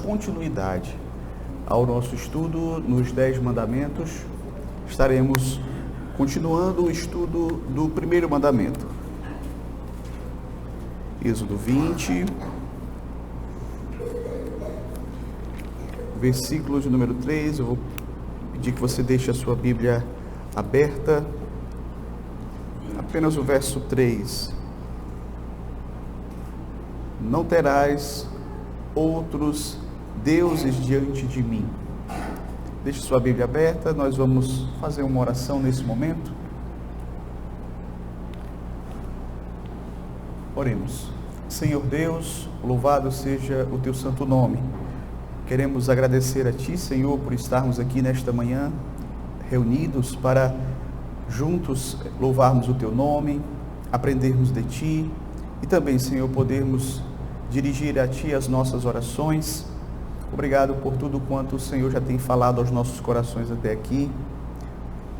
continuidade ao nosso estudo nos 10 mandamentos. Estaremos continuando o estudo do primeiro mandamento. Êxodo 20, versículo de número 3. Eu vou pedir que você deixe a sua Bíblia aberta. Apenas o verso 3. Não terás outros deuses diante de mim. Deixe sua Bíblia aberta, nós vamos fazer uma oração nesse momento. Oremos. Senhor Deus, louvado seja o teu santo nome. Queremos agradecer a ti, Senhor, por estarmos aqui nesta manhã, reunidos para juntos louvarmos o teu nome, aprendermos de ti e também, Senhor, podermos dirigir a ti as nossas orações. Obrigado por tudo quanto o Senhor já tem falado aos nossos corações até aqui.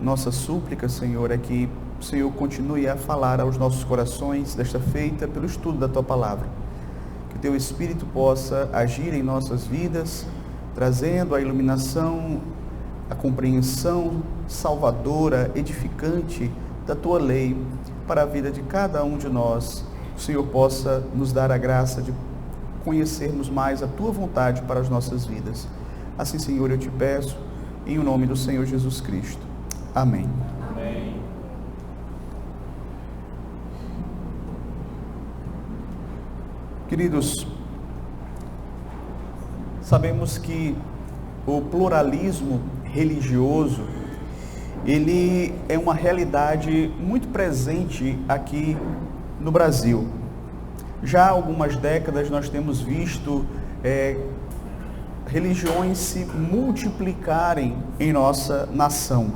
Nossa súplica, Senhor, é que o Senhor continue a falar aos nossos corações desta feita pelo estudo da tua palavra. Que o teu Espírito possa agir em nossas vidas, trazendo a iluminação, a compreensão salvadora, edificante da tua lei para a vida de cada um de nós. O Senhor possa nos dar a graça de conhecermos mais a tua vontade para as nossas vidas. Assim, Senhor, eu te peço, em o nome do Senhor Jesus Cristo. Amém. Amém. Queridos, sabemos que o pluralismo religioso, ele é uma realidade muito presente aqui no Brasil. Já há algumas décadas nós temos visto religiões se multiplicarem em nossa nação.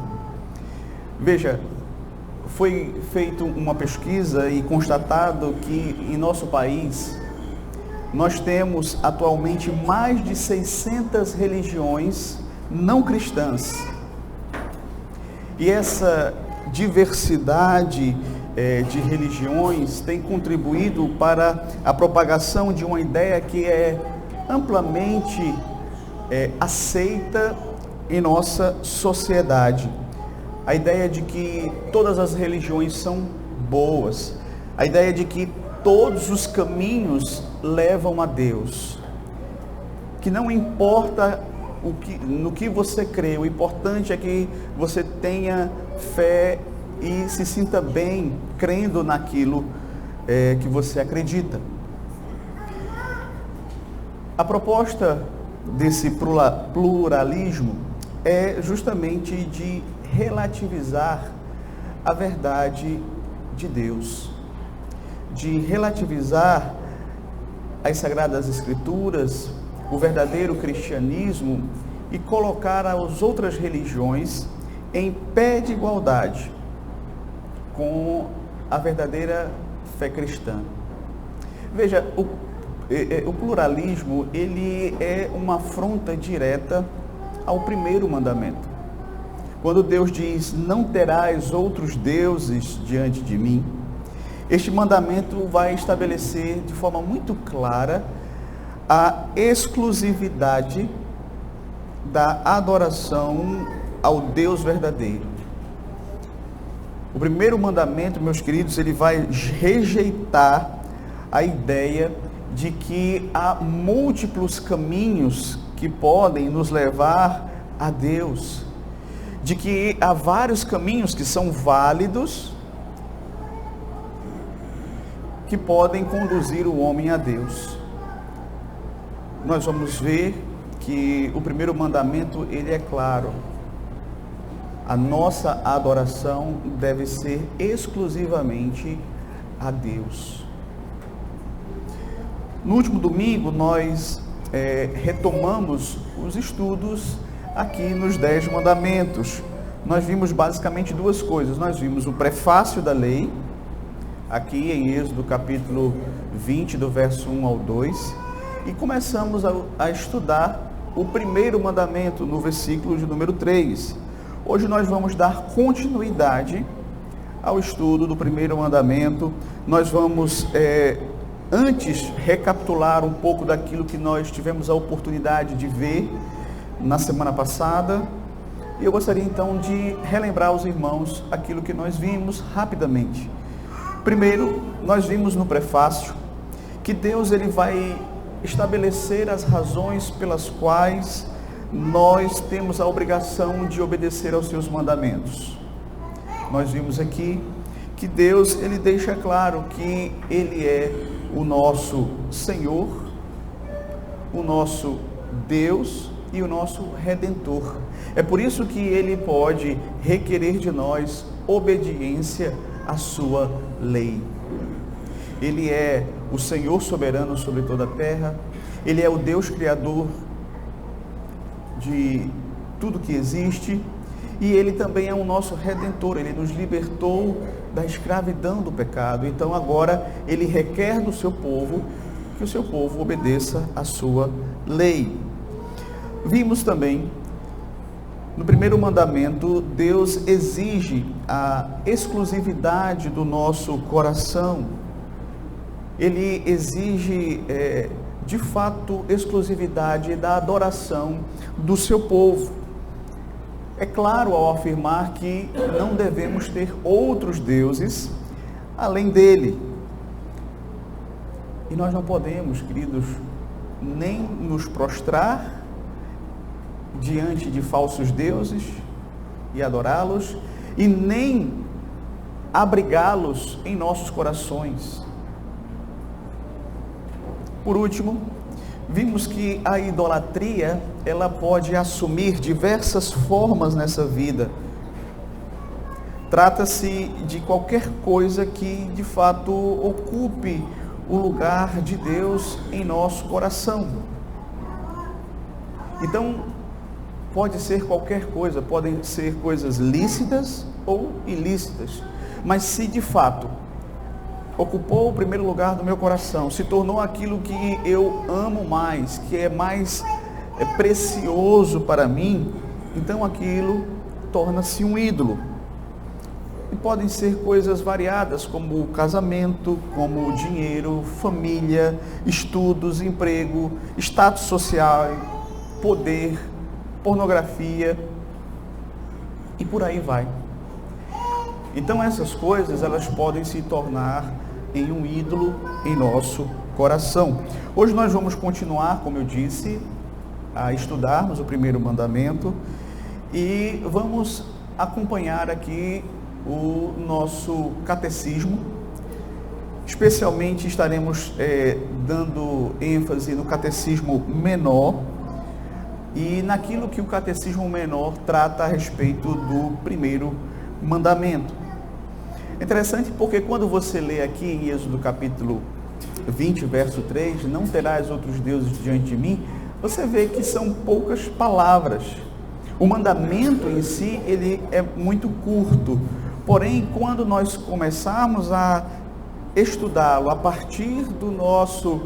Veja, foi feita uma pesquisa e constatado que em nosso país nós temos atualmente mais de 600 religiões não cristãs. E essa diversidade de religiões tem contribuído para a propagação de uma ideia que é amplamente aceita em nossa sociedade. A ideia de que todas as religiões são boas, a ideia de que todos os caminhos levam a Deus, que não importa no que você crê, o importante é que você tenha fé e se sinta bem crendo naquilo que você acredita. A proposta desse pluralismo é justamente de relativizar a verdade de Deus, de relativizar as Sagradas Escrituras, o verdadeiro cristianismo, e colocar as outras religiões em pé de igualdade com a verdadeira fé cristã. Veja, o pluralismo, ele é uma afronta direta ao primeiro mandamento. Quando Deus diz, não terás outros deuses diante de mim, este mandamento vai estabelecer de forma muito clara a exclusividade da adoração ao Deus verdadeiro. O primeiro mandamento, meus queridos, ele vai rejeitar a ideia de que há múltiplos caminhos que podem nos levar a Deus, de que há vários caminhos que são válidos, que podem conduzir o homem a Deus. Nós vamos ver que o primeiro mandamento, ele é claro. A nossa adoração deve ser exclusivamente a Deus. No último domingo, nós retomamos os estudos aqui nos 10 mandamentos. Nós vimos basicamente duas coisas. Nós vimos o prefácio da lei, aqui em Êxodo capítulo 20, do verso 1 ao 2, e começamos a estudar o primeiro mandamento no versículo de número 3. Hoje nós vamos dar continuidade ao estudo do primeiro mandamento. Nós vamos antes recapitular um pouco daquilo que nós tivemos a oportunidade de ver na semana passada. E eu gostaria então de relembrar aos irmãos aquilo que nós vimos rapidamente. Primeiro, nós vimos no prefácio que Deus ele vai estabelecer as razões pelas quais nós temos a obrigação de obedecer aos seus mandamentos. Nós vimos aqui que Deus ele deixa claro que Ele é o nosso Senhor, o nosso Deus e o nosso Redentor. É por isso que Ele pode requerer de nós obediência à sua lei. Ele é o Senhor soberano sobre toda a terra, Ele é o Deus criador de tudo que existe, e Ele também é o nosso Redentor. Ele nos libertou da escravidão do pecado. Então agora Ele requer do seu povo que o seu povo obedeça à sua lei. Vimos também no primeiro mandamento, Deus exige a exclusividade do nosso coração. Ele exige de fato exclusividade da adoração do seu povo. É claro ao afirmar que não devemos ter outros deuses além dele. E nós não podemos, queridos, nem nos prostrar diante de falsos deuses e adorá-los, e nem abrigá-los em nossos corações. Por último, vimos que a idolatria, ela pode assumir diversas formas nessa vida. Trata-se de qualquer coisa que, de fato, ocupe o lugar de Deus em nosso coração. Então, pode ser qualquer coisa, podem ser coisas lícitas ou ilícitas, mas se de fato ocupou o primeiro lugar do meu coração, se tornou aquilo que eu amo mais, que é mais precioso para mim, então aquilo torna-se um ídolo. E podem ser coisas variadas, como o casamento, como o dinheiro, família, estudos, emprego, status social, poder, pornografia e por aí vai. Então essas coisas, elas podem se tornar em um ídolo em nosso coração. Hoje nós vamos continuar, como eu disse, a estudarmos o primeiro mandamento e vamos acompanhar aqui o nosso catecismo. Especialmente estaremos dando ênfase no catecismo menor e naquilo que o catecismo menor trata a respeito do primeiro mandamento. É interessante porque quando você lê aqui em Êxodo capítulo 20, verso 3, não terás outros deuses diante de mim, você vê que são poucas palavras. O mandamento em si, ele é muito curto, porém, quando nós começarmos a estudá-lo a partir do nosso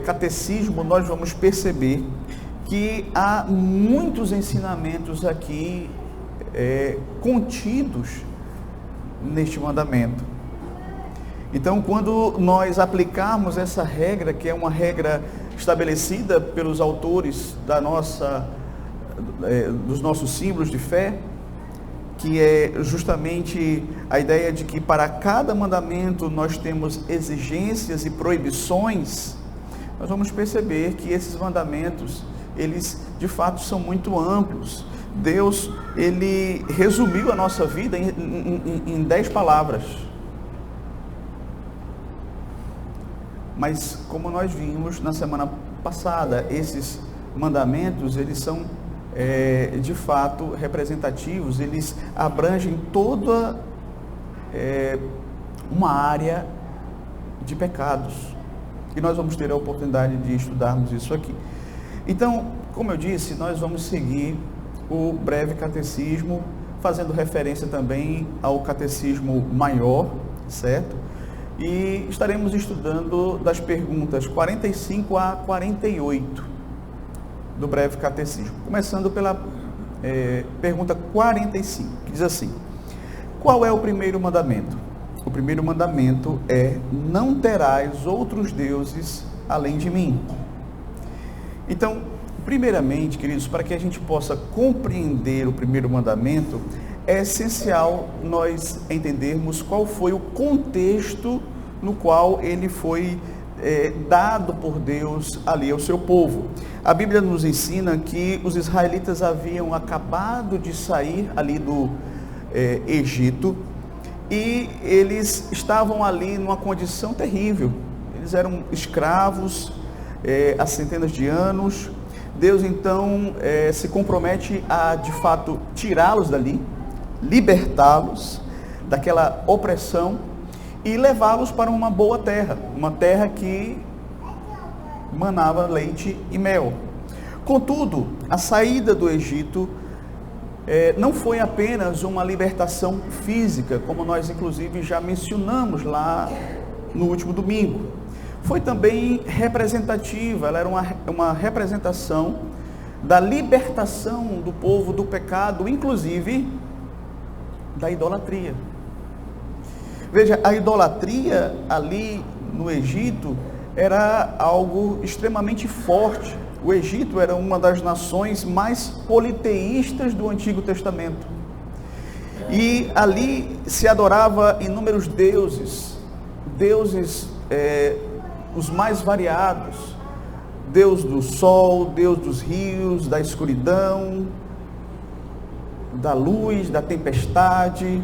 catecismo, nós vamos perceber que há muitos ensinamentos aqui contidos neste mandamento. Então, quando nós aplicarmos essa regra, que é uma regra estabelecida pelos autores dos nossos símbolos de fé, que é justamente a ideia de que para cada mandamento nós temos exigências e proibições, nós vamos perceber que esses mandamentos, eles de fato são muito amplos. Deus, ele resumiu a nossa vida em 10 palavras. Mas como nós vimos na semana passada, esses mandamentos, eles são de fato representativos, eles abrangem toda uma área de pecados. E nós vamos ter a oportunidade de estudarmos isso aqui. Então, como eu disse, nós vamos seguir o breve catecismo, fazendo referência também ao catecismo maior, certo? E estaremos estudando das perguntas 45 a 48 do breve catecismo. Começando pela pergunta 45, que diz assim: qual é o primeiro mandamento? o primeiro mandamento é: não terás outros deuses além de mim. Então, primeiramente, queridos, para que a gente possa compreender o primeiro mandamento, é essencial nós entendermos qual foi o contexto no qual ele foi dado por Deus ali ao seu povo. A Bíblia nos ensina que os israelitas haviam acabado de sair ali do Egito, e eles estavam ali numa condição terrível. Eles eram escravos há centenas de anos. Deus então se compromete a, de fato, tirá-los dali, libertá-los daquela opressão e levá-los para uma boa terra, uma terra que manava leite e mel. Contudo, a saída do Egito não foi apenas uma libertação física, como nós inclusive já mencionamos lá no último domingo. Foi também representativa, ela era uma representação da libertação do povo do pecado, inclusive da idolatria. Veja, a idolatria ali no Egito era algo extremamente forte. O Egito era uma das nações mais politeístas do Antigo Testamento. E ali se adorava inúmeros deuses, os mais variados: Deus do sol, Deus dos rios, da escuridão, da luz, da tempestade,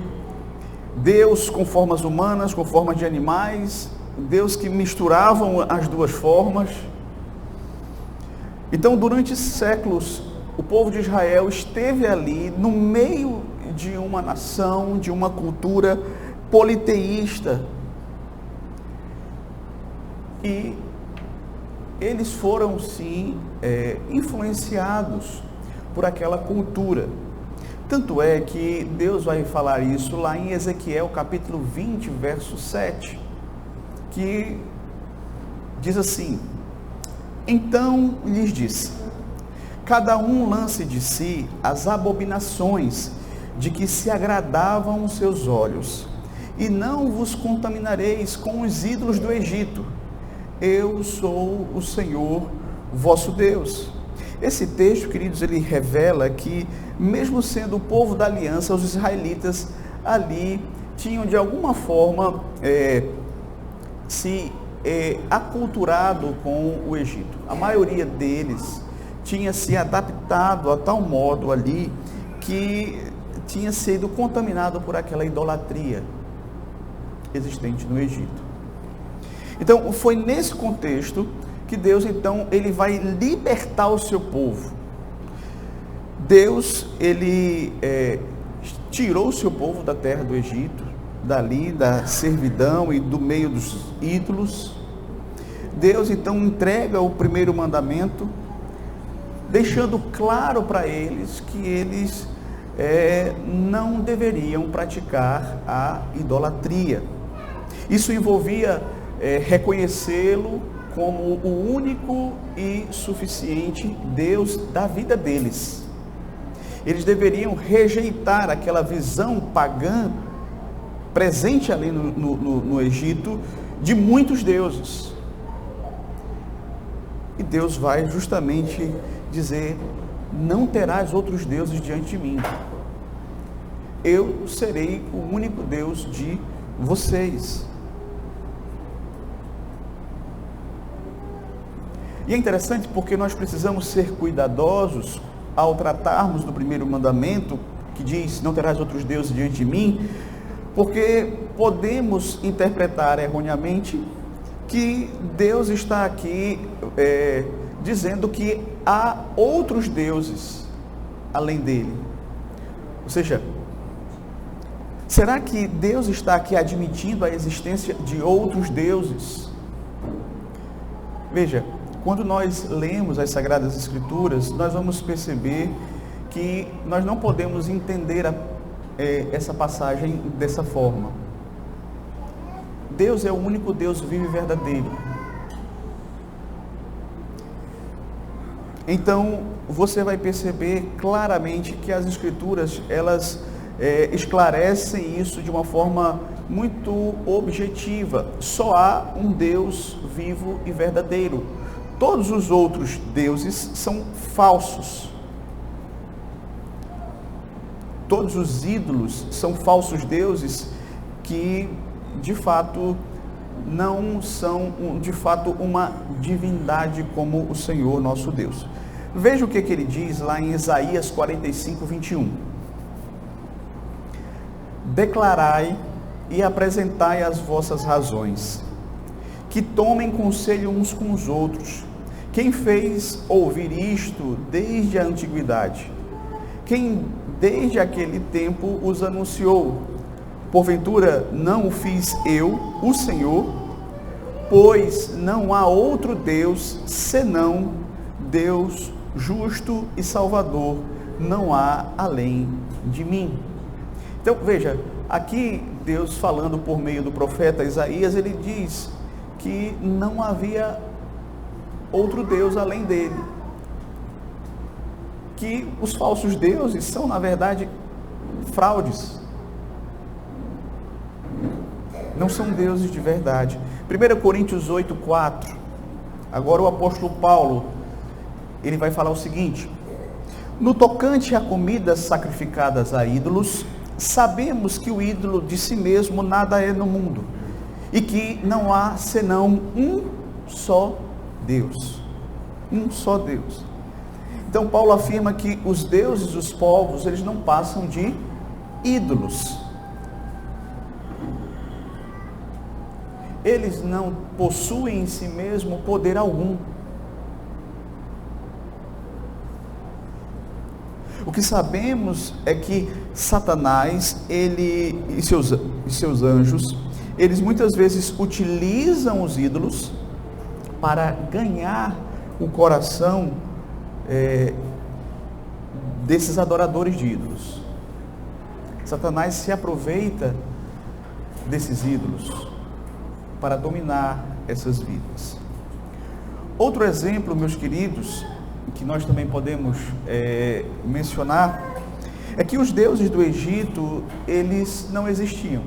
Deus com formas humanas, com formas de animais, Deus que misturavam as duas formas. Então, durante séculos, o povo de Israel esteve ali no meio de uma nação, de uma cultura politeísta. E eles foram, sim, influenciados por aquela cultura. Tanto é que Deus vai falar isso lá em Ezequiel, capítulo 20, verso 7, que diz assim: então lhes disse, cada um lance de si as abominações de que se agradavam os seus olhos, e não vos contaminareis com os ídolos do Egito. Eu sou o Senhor vosso Deus. Esse texto, queridos, ele revela que, mesmo sendo o povo da aliança, os israelitas ali tinham de alguma forma se aculturado com o Egito. A maioria deles tinha se adaptado a tal modo ali que tinha sido contaminado por aquela idolatria existente no Egito. Então, foi nesse contexto que Deus, então, ele vai libertar o seu povo. Deus, ele tirou o seu povo da terra do Egito, dali, da servidão e do meio dos ídolos. Deus, então, entrega o primeiro mandamento, deixando claro para eles que eles não deveriam praticar a idolatria. Isso envolvia reconhecê-lo como o único e suficiente Deus da vida deles. Eles deveriam rejeitar aquela visão pagã presente ali no Egito de muitos deuses. E Deus vai justamente dizer: não terás outros deuses diante de mim. Eu serei o único Deus de vocês. E é interessante porque nós precisamos ser cuidadosos ao tratarmos do primeiro mandamento, que diz: não terás outros deuses diante de mim, porque podemos interpretar erroneamente que Deus está aqui dizendo que há outros deuses além dele. Ou seja, será que Deus está aqui admitindo a existência de outros deuses? Veja, quando nós lemos as Sagradas Escrituras, nós vamos perceber que nós não podemos entender essa passagem dessa forma. Deus é o único Deus vivo e verdadeiro. Então, você vai perceber claramente que as Escrituras, elas esclarecem isso de uma forma muito objetiva. Só há um Deus vivo e verdadeiro. Todos os outros deuses são falsos. Todos os ídolos são falsos deuses que, de fato, não são, de fato, uma divindade como o Senhor nosso Deus. Veja o que ele diz lá em Isaías 45, 21. Declarai e apresentai as vossas razões, que tomem conselho uns com os outros. Quem fez ouvir isto desde a antiguidade? Quem desde aquele tempo os anunciou? Porventura não o fiz eu, o Senhor? Pois não há outro Deus senão Deus justo e salvador, não há além de mim. Então veja, aqui Deus falando por meio do profeta Isaías, ele diz que não havia outro Deus além dele. Que os falsos deuses são, na verdade, fraudes. Não são deuses de verdade. 1 Coríntios 8, 4. Agora o apóstolo Paulo, ele vai falar o seguinte: no tocante a comidas sacrificadas a ídolos, sabemos que o ídolo de si mesmo nada é no mundo, e que não há senão um só Deus. Um só Deus. Então Paulo afirma que os deuses dos povos, eles não passam de ídolos. Eles não possuem em si mesmo poder algum. O que sabemos é que Satanás, ele e seus anjos, eles muitas vezes utilizam os ídolos para ganhar o coração desses adoradores de ídolos. Satanás se aproveita desses ídolos para dominar essas vidas. Outro exemplo, meus queridos, que nós também podemos mencionar, é que os deuses do Egito, eles não existiam,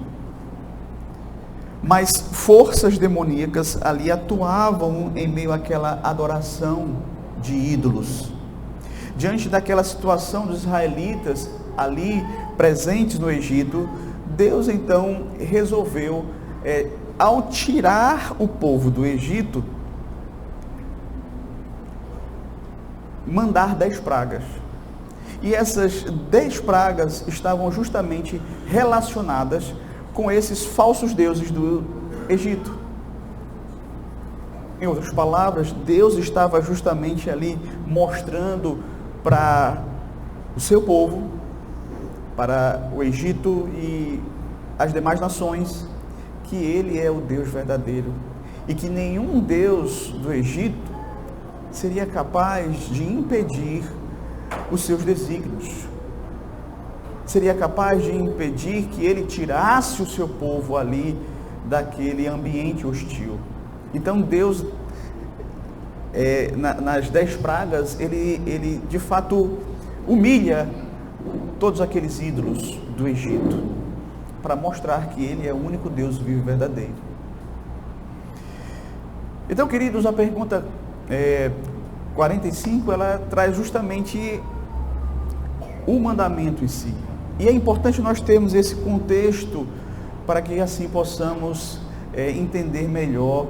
mas forças demoníacas ali atuavam em meio àquela adoração de ídolos. Diante daquela situação dos israelitas ali presentes no Egito, Deus então resolveu, ao tirar o povo do Egito, mandar 10 pragas. E essas 10 pragas estavam justamente relacionadas com esses falsos deuses do Egito. Em outras palavras, Deus estava justamente ali mostrando para o seu povo, para o Egito e as demais nações, que Ele é o Deus verdadeiro e que nenhum Deus do Egito seria capaz de impedir os seus desígnios, seria capaz de impedir que Ele tirasse o seu povo ali daquele ambiente hostil. Então Deus, nas 10 pragas, ele de fato humilha todos aqueles ídolos do Egito, para mostrar que Ele é o único Deus vivo e verdadeiro. Então, queridos, a pergunta 45, ela traz justamente o mandamento em si. E é importante nós termos esse contexto para que assim possamos entender melhor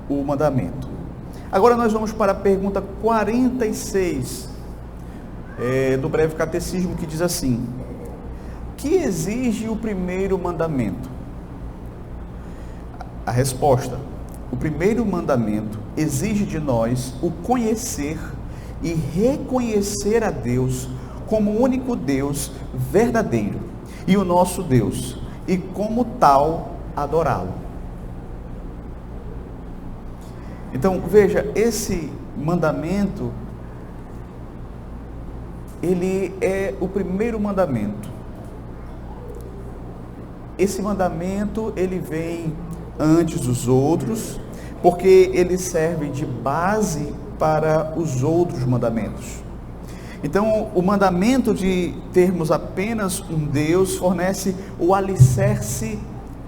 o mandamento. Agora nós vamos para a pergunta 46 do breve catecismo, que diz assim: que exige o primeiro mandamento? A resposta: o primeiro mandamento exige de nós o conhecer e reconhecer a Deus como o único Deus verdadeiro e o nosso Deus, e como tal adorá-lo. Então veja, esse mandamento, ele é o primeiro mandamento. Esse mandamento, ele vem antes dos outros, porque ele serve de base para os outros mandamentos. Então, o mandamento de termos apenas um Deus fornece o alicerce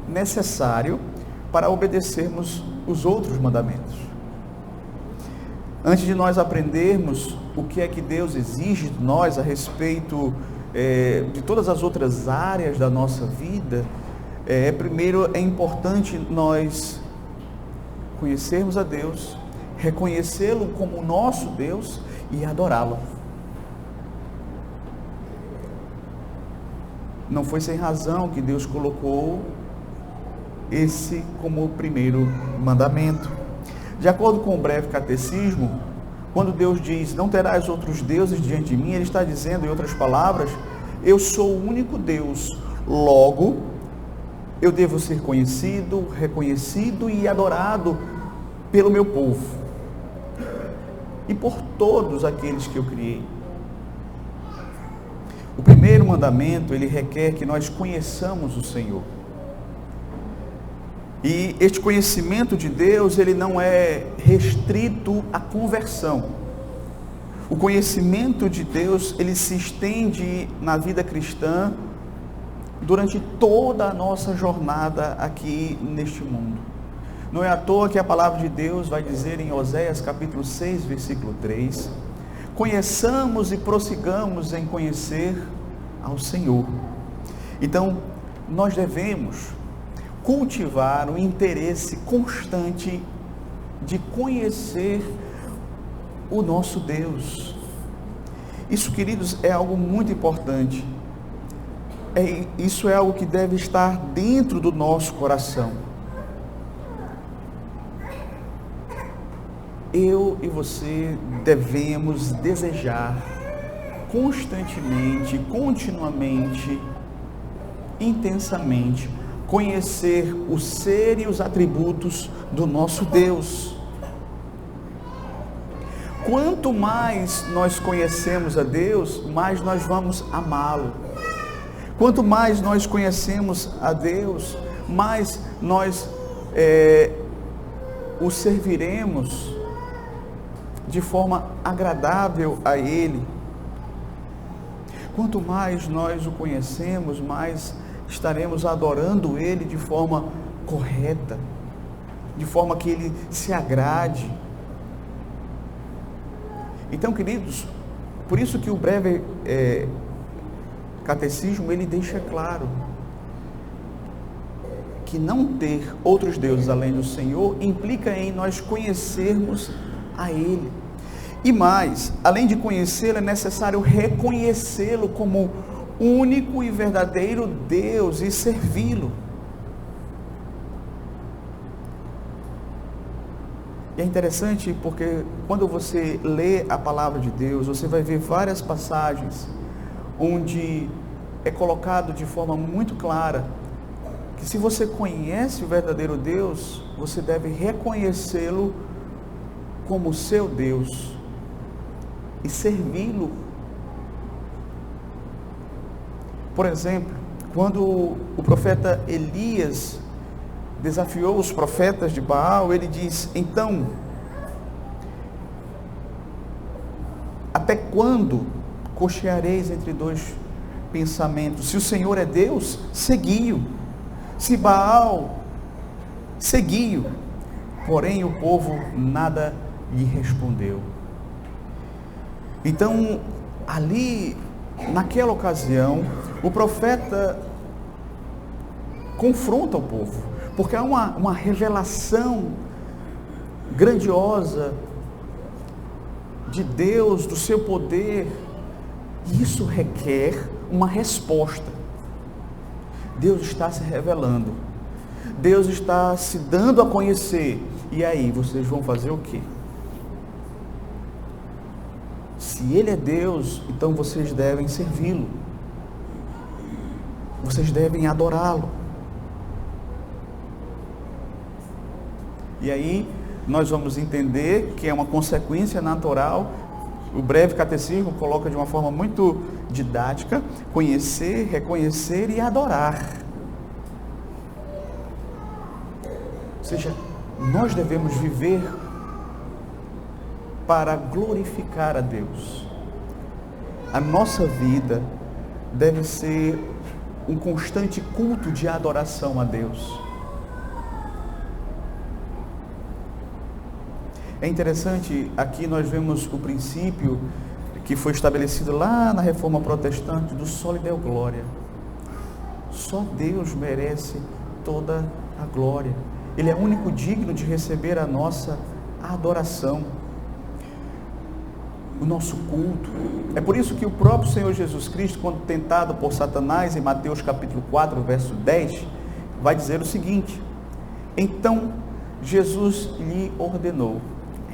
necessário para obedecermos os outros mandamentos. Antes de nós aprendermos o que é que Deus exige de nós a respeito de todas as outras áreas da nossa vida, primeiro é importante nós conhecermos a Deus, reconhecê-lo como nosso Deus e adorá-lo. Não foi sem razão que Deus colocou esse como o primeiro mandamento. De acordo com o breve catecismo, quando Deus diz, não terás outros deuses diante de mim, Ele está dizendo, em outras palavras, eu sou o único Deus, logo, eu devo ser conhecido, reconhecido e adorado pelo meu povo e por todos aqueles que eu criei. O primeiro mandamento, ele requer que nós conheçamos o Senhor. E este conhecimento de Deus, ele não é restrito à conversão. O conhecimento de Deus, ele se estende na vida cristã durante toda a nossa jornada aqui neste mundo. Não é à toa que a palavra de Deus vai dizer em Oséias capítulo 6, versículo 3, conheçamos e prossigamos em conhecer ao Senhor. Então, nós devemos cultivar o interesse constante de conhecer o nosso Deus. Isso, queridos, é algo muito importante. Isso é algo que deve estar dentro do nosso coração. Eu e você devemos desejar constantemente, continuamente, intensamente, conhecer o ser e os atributos do nosso Deus. Quanto mais nós conhecemos a Deus, mais nós vamos amá-lo. Quanto mais nós conhecemos a Deus, mais nós o serviremos de forma agradável a Ele. Quanto mais nós o conhecemos, mais estaremos adorando Ele de forma correta, de forma que Ele se agrade. Então, queridos, por isso que o breve catecismo, ele deixa claro que não ter outros deuses além do Senhor implica em nós conhecermos a Ele. E mais, além de conhecê-lo, é necessário reconhecê-lo como único e verdadeiro Deus e servi-lo. E é interessante porque quando você lê a palavra de Deus, você vai ver várias passagens onde é colocado de forma muito clara que se você conhece o verdadeiro Deus, você deve reconhecê-lo como seu Deus e servi-lo. Por exemplo, quando o profeta Elias desafiou os profetas de Baal, ele diz, então, até quando cocheareis entre dois pensamentos? Se o Senhor é Deus, segui-o. Se Baal, segui-o. Porém, o povo nada lhe respondeu. Então, ali, naquela ocasião, o profeta confronta o povo, porque há uma revelação grandiosa de Deus, do seu poder, e isso requer uma resposta. Deus está se revelando, Deus está se dando a conhecer, e aí, vocês vão fazer o quê? Se Ele é Deus, então vocês devem servi-lo, vocês devem adorá-lo. E aí, nós vamos entender que é uma consequência natural. O breve catecismo coloca de uma forma muito didática: conhecer, reconhecer e adorar. Ou seja, nós devemos viver para glorificar a Deus. A nossa vida deve ser um constante culto de adoração a Deus. É interessante, aqui nós vemos o princípio que foi estabelecido lá na Reforma Protestante do Soli Deo Glória. Só Deus merece toda a glória. Ele é o único digno de receber a nossa adoração, o nosso culto. É por isso que o próprio Senhor Jesus Cristo, quando tentado por Satanás, em Mateus capítulo 4, verso 10, vai dizer o seguinte: então Jesus lhe ordenou: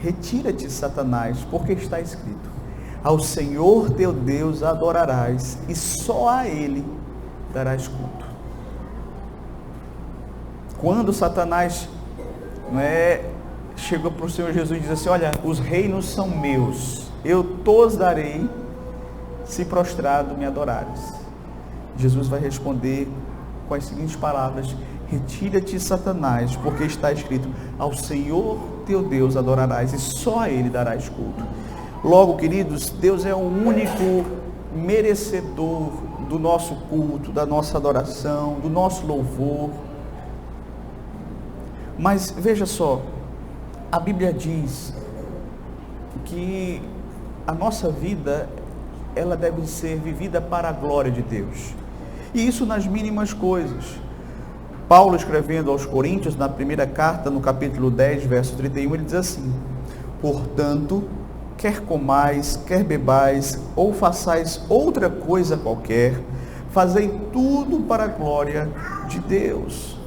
retira-te, Satanás, porque está escrito: ao Senhor teu Deus adorarás e só a Ele darás culto. Quando Satanás chegou para o Senhor Jesus e disse assim: olha, os reinos são meus, eu todos darei, se prostrado me adorares. Jesus vai responder com as seguintes palavras: retira-te, Satanás, porque está escrito: ao Senhor teu Deus adorarás e só a Ele darás culto. Logo, queridos, Deus é o único merecedor do nosso culto, da nossa adoração, do nosso louvor. Mas veja só, a Bíblia diz que a nossa vida, ela deve ser vivida para a glória de Deus. E isso nas mínimas coisas. Paulo, escrevendo aos Coríntios, na primeira carta, no capítulo 10, verso 31, ele diz assim: portanto, quer comais, quer bebais, ou façais outra coisa qualquer, fazei tudo para a glória de Deus.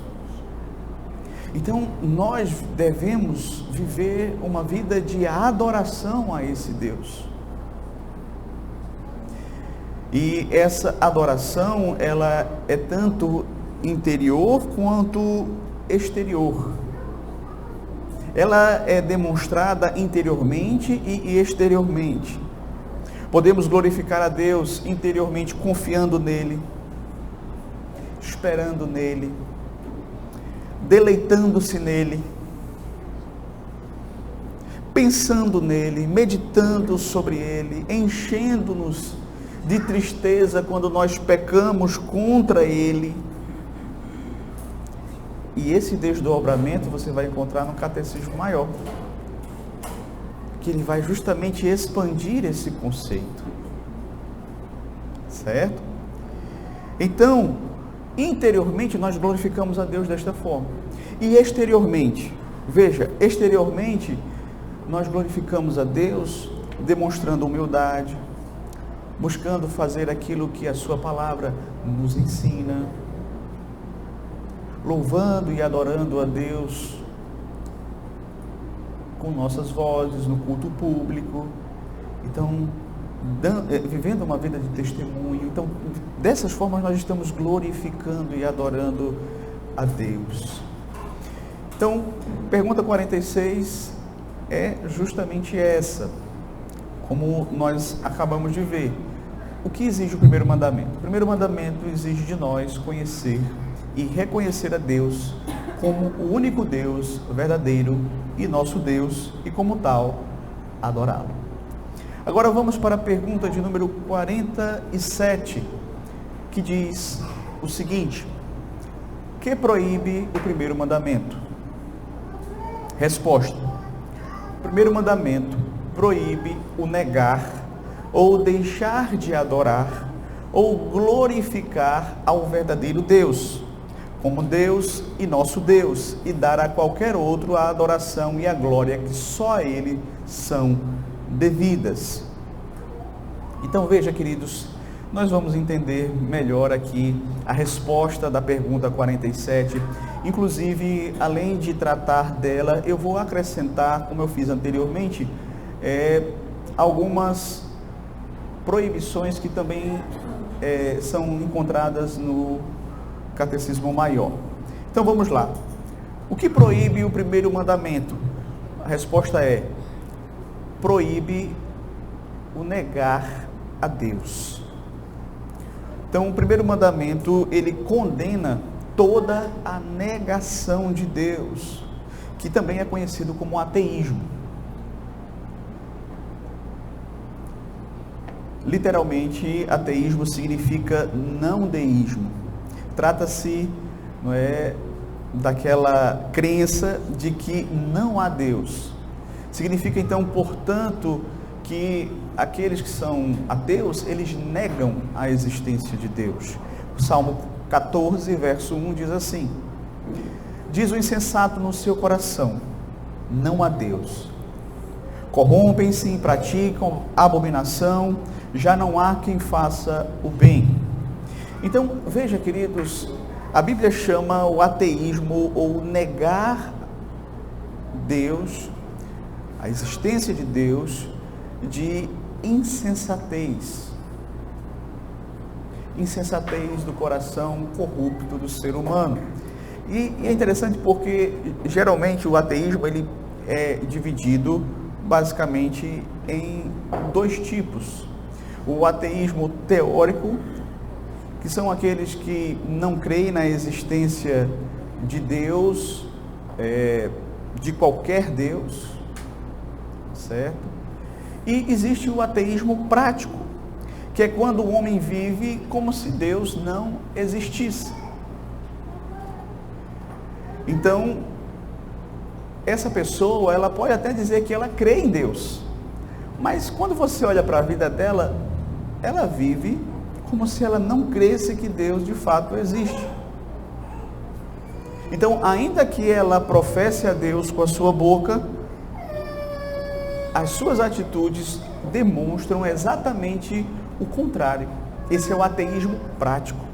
Então, nós devemos viver uma vida de adoração a esse Deus. E essa adoração, ela é tanto interior quanto exterior. Ela é demonstrada interiormente e exteriormente. Podemos glorificar a Deus interiormente, confiando nele, esperando nele, deleitando-se nele, pensando nele, meditando sobre ele, enchendo-nos de tristeza quando nós pecamos contra ele. E esse desdobramento você vai encontrar no Catecismo Maior, que ele vai justamente expandir esse conceito, certo? Então, interiormente nós glorificamos a Deus desta forma, e exteriormente, veja, exteriormente nós glorificamos a Deus demonstrando humildade, buscando fazer aquilo que a sua palavra nos ensina, louvando e adorando a Deus com nossas vozes no culto público. Então, vivendo uma vida de testemunho. Então, dessas formas nós estamos glorificando e adorando a Deus. Então, pergunta 46 é justamente essa, como nós acabamos de ver. O que exige o primeiro mandamento? O primeiro mandamento exige de nós conhecer e reconhecer a Deus como o único Deus verdadeiro e nosso Deus, e como tal, adorá-lo. Agora vamos para a pergunta de número 47, que diz o seguinte: que proíbe o primeiro mandamento? Resposta: o primeiro mandamento proíbe o negar, ou deixar de adorar, ou glorificar ao verdadeiro Deus, como Deus e nosso Deus, e dar a qualquer outro a adoração e a glória que só a Ele são devidas. Então veja, queridos, nós vamos entender melhor aqui a resposta da pergunta 47. Inclusive, além de tratar dela, eu vou acrescentar, como eu fiz anteriormente, algumas proibições que também são encontradas no Catecismo Maior. Então vamos lá. O que proíbe o primeiro mandamento? A resposta é: proíbe o negar a Deus. Então o primeiro mandamento, ele condena toda a negação de Deus, que também é conhecido como ateísmo. Literalmente, ateísmo significa não deísmo. Trata-se, não é, daquela crença de que não há Deus. Significa então, portanto, que aqueles que são ateus, eles negam a existência de Deus. O Salmo 14, verso 1 diz assim: diz o insensato no seu coração, não há Deus. Corrompem-se e praticam abominação, já não há quem faça o bem. Então, veja, queridos, a Bíblia chama o ateísmo, ou negar Deus, a existência de Deus, de insensatez. Insensatez do coração corrupto do ser humano. E é interessante porque, geralmente, o ateísmo ele é dividido basicamente em dois tipos. O ateísmo teórico, que são aqueles que não creem na existência de Deus, de qualquer Deus, certo? E existe o ateísmo prático, que é quando o homem vive como se Deus não existisse. Então, essa pessoa, ela pode até dizer que ela crê em Deus, mas quando você olha para a vida dela, ela vive como se ela não cresce que Deus de fato existe. Então, ainda que ela professe a Deus com a sua boca, as suas atitudes demonstram exatamente o contrário. Esse é o ateísmo prático.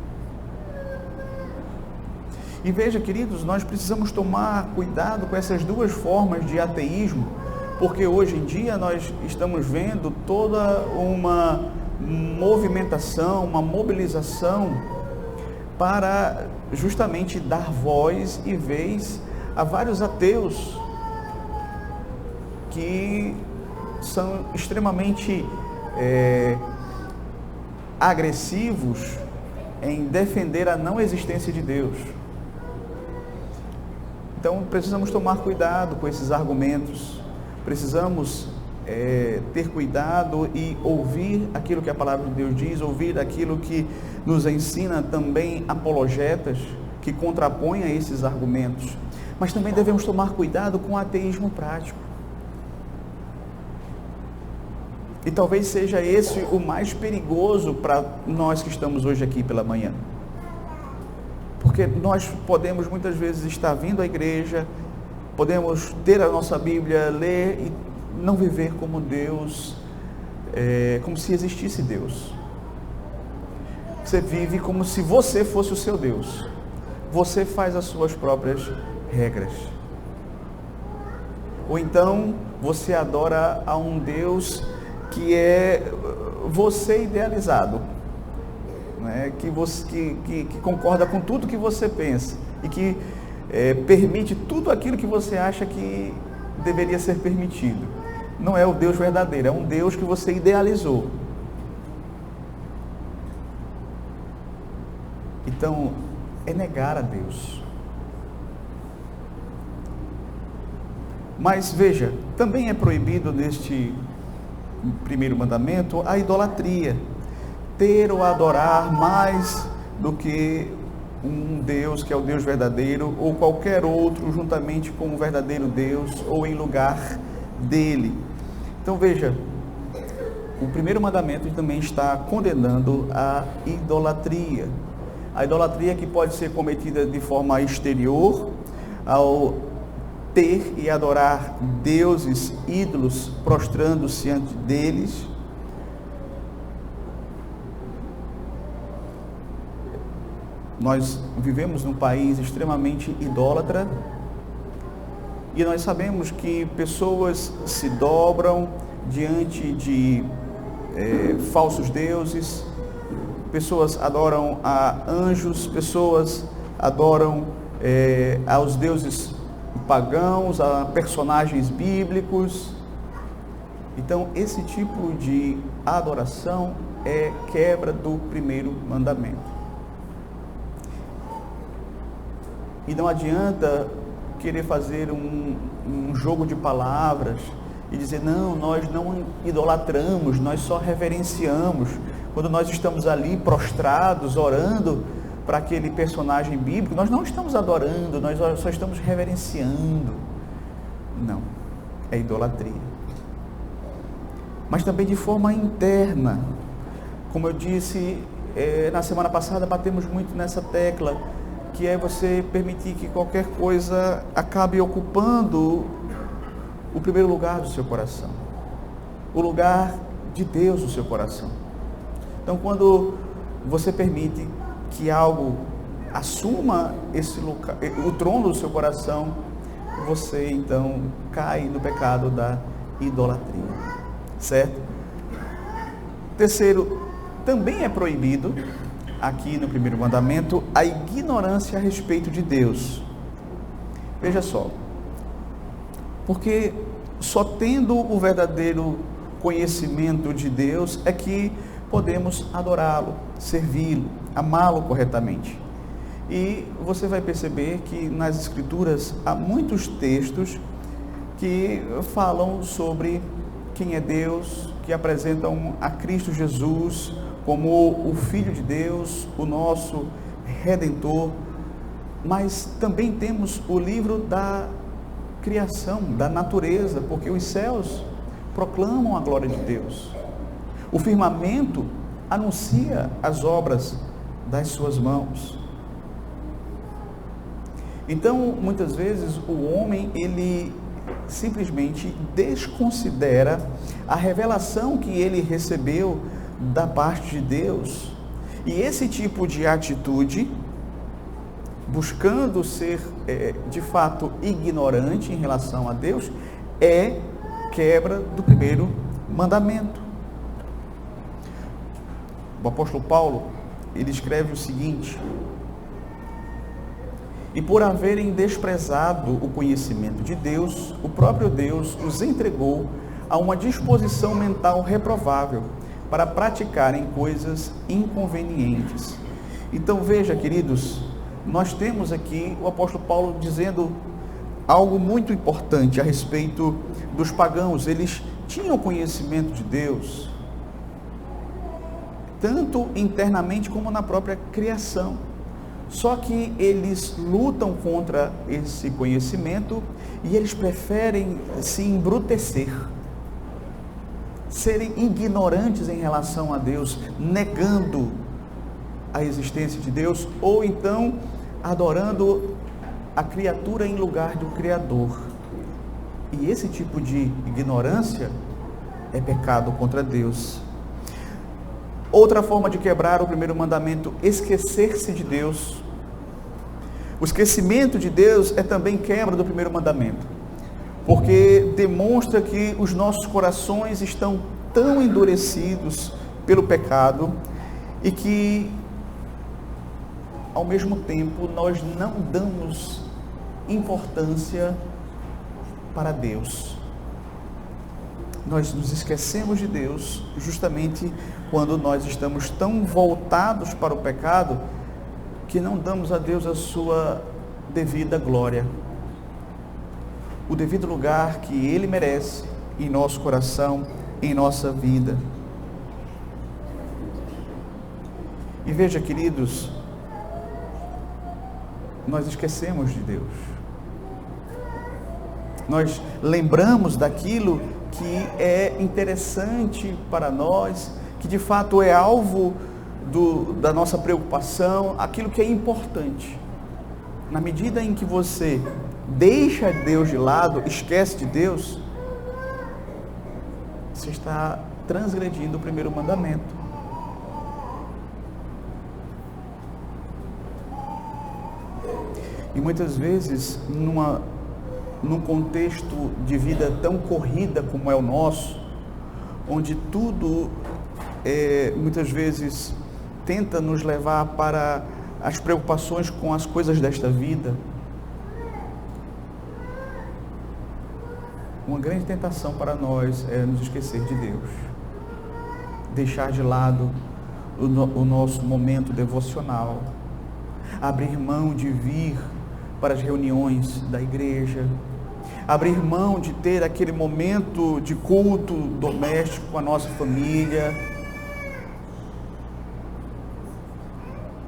E veja, queridos, nós precisamos tomar cuidado com essas duas formas de ateísmo, porque hoje em dia nós estamos vendo toda uma movimentação, uma mobilização para justamente dar voz e vez a vários ateus que são extremamente agressivos em defender a não existência de Deus. Então precisamos tomar cuidado com esses argumentos, precisamos ter cuidado e ouvir aquilo que a palavra de Deus diz, ouvir aquilo que nos ensina também apologetas que contrapõem a esses argumentos. Mas também devemos tomar cuidado com o ateísmo prático. E talvez seja esse o mais perigoso para nós que estamos hoje aqui pela manhã. Porque nós podemos muitas vezes estar vindo à igreja, podemos ter a nossa Bíblia, ler e não viver como Deus, como se existisse Deus. Você vive como se você fosse o seu Deus. Você faz as suas próprias regras. Ou então você adora a um Deus que é você idealizado, né? que concorda com tudo que você pensa e que permite tudo aquilo que você acha que deveria ser permitido. Não é o Deus verdadeiro, é um Deus que você idealizou. Então, é negar a Deus. Mas veja, também é proibido neste primeiro mandamento a idolatria, ter ou adorar mais do que um Deus que é o Deus verdadeiro, ou qualquer outro juntamente com o verdadeiro Deus, ou em lugar dele. Então veja, o primeiro mandamento também está condenando a idolatria. A idolatria que pode ser cometida de forma exterior, ao ter e adorar deuses, ídolos, prostrando-se ante deles. Nós vivemos num país extremamente idólatra e nós sabemos que pessoas se dobram diante de falsos deuses, pessoas adoram a anjos, pessoas adoram aos deuses pagãos, a personagens bíblicos. Então, esse tipo de adoração é quebra do primeiro mandamento. E não adianta querer fazer um jogo de palavras e dizer, não, nós não idolatramos, nós só reverenciamos. Quando nós estamos ali prostrados, orando, para aquele personagem bíblico, nós não estamos adorando, nós só estamos reverenciando. Não, é idolatria. Mas também de forma interna. Como eu disse, na semana passada batemos muito nessa tecla, que é você permitir que qualquer coisa acabe ocupando o primeiro lugar do seu coração, o lugar de Deus no seu coração. Então, quando você permite que algo assuma esse lugar, o trono do seu coração, você então cai no pecado da idolatria, certo? Terceiro, também é proibido, aqui no primeiro mandamento, a ignorância a respeito de Deus. Veja só, porque só tendo o verdadeiro conhecimento de Deus é que podemos adorá-lo, servi-lo, amá-lo corretamente. E você vai perceber que nas Escrituras há muitos textos que falam sobre quem é Deus, que apresentam a Cristo Jesus como o Filho de Deus, o nosso Redentor. Mas também temos o livro da criação, da natureza, porque os céus proclamam a glória de Deus. O firmamento anuncia as obras das suas mãos. Então, muitas vezes, o homem, ele simplesmente desconsidera a revelação que ele recebeu da parte de Deus. E esse tipo de atitude, buscando ser, de fato, ignorante em relação a Deus, é quebra do primeiro mandamento. O apóstolo Paulo, ele escreve o seguinte: e por haverem desprezado o conhecimento de Deus, o próprio Deus os entregou a uma disposição mental reprovável para praticarem coisas inconvenientes. Então veja, queridos, nós temos aqui o apóstolo Paulo dizendo algo muito importante a respeito dos pagãos. Eles tinham conhecimento de Deus, tanto internamente como na própria criação. Só que eles lutam contra esse conhecimento e eles preferem se embrutecer, serem ignorantes em relação a Deus, negando a existência de Deus, ou então adorando a criatura em lugar do Criador. E esse tipo de ignorância é pecado contra Deus. Outra forma de quebrar o primeiro mandamento, esquecer-se de Deus. O esquecimento de Deus é também quebra do primeiro mandamento, porque demonstra que os nossos corações estão tão endurecidos pelo pecado e que, ao mesmo tempo, nós não damos importância para Deus. Nós nos esquecemos de Deus justamente quando nós estamos tão voltados para o pecado que não damos a Deus a sua devida glória, o devido lugar que Ele merece em nosso coração, em nossa vida. E veja, queridos, nós esquecemos de Deus. Nós lembramos daquilo que é interessante para nós, que de fato é alvo da nossa preocupação, aquilo que é importante. Na medida em que você deixa Deus de lado, esquece de Deus, você está transgredindo o primeiro mandamento. E muitas vezes, num contexto de vida tão corrida como é o nosso, onde tudo muitas vezes tenta nos levar para as preocupações com as coisas desta vida, uma grande tentação para nós é nos esquecer de Deus, deixar de lado o nosso momento devocional, abrir mão de vir para as reuniões da igreja, abrir mão de ter aquele momento de culto doméstico com a nossa família.